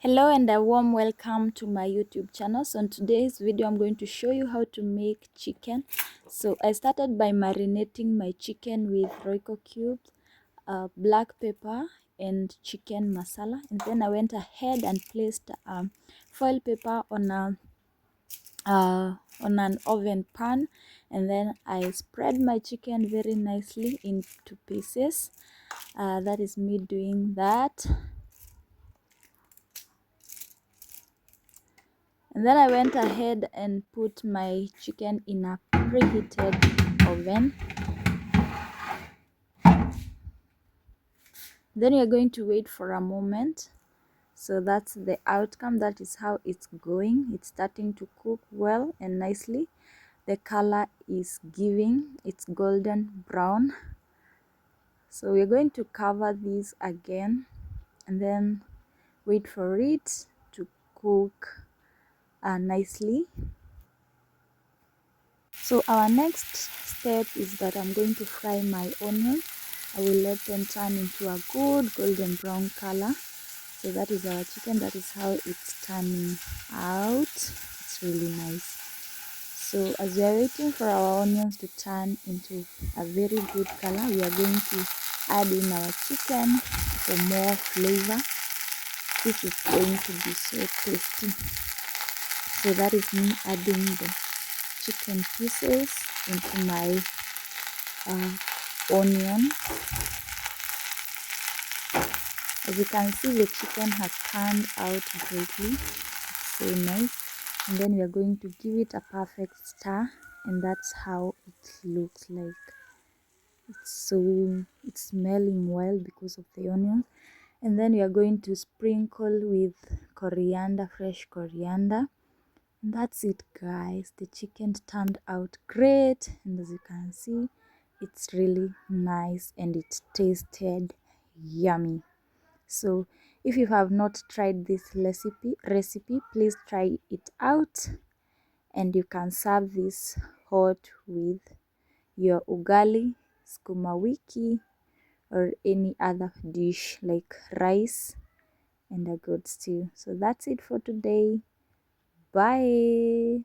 Hello and a warm welcome to my YouTube channel. So in today's video I'm going to show you how to make chicken. So I started by marinating my chicken with Royco cubes, black pepper and chicken masala, and then I went ahead and placed foil paper on an oven pan, and then I spread my chicken very nicely into pieces. That is me doing that. And then I went ahead and put my chicken in a preheated oven. Then you're going to wait for a moment. So that's the outcome. That is how it's going. It's starting to cook well and nicely. The color is giving, it's golden brown. So we're going to cover this again and then wait for it to cook nicely. So our next step is that I'm going to fry my onions. I will let them turn into a good golden brown color. So that is our chicken. That is how it's turning out. It's really nice. So as we are waiting for our onions to turn into a very good color, we are going to add in our chicken for more flavor. This is going to be so tasty. So that is me adding the chicken pieces into my onion. As you can see, the chicken has turned out greatly. It's so nice. And then we are going to give it a perfect stir, and that's how it looks like. It's smelling well because of the onions. And then we are going to sprinkle with coriander, fresh coriander. And that's it, guys. The chicken turned out great, and as you can see, it's really nice and it tasted yummy. So if you have not tried this recipe, please try it out, and you can serve this hot with your ugali, sukuma wiki, or any other dish like rice and a good stew. So that's it for today. Bye.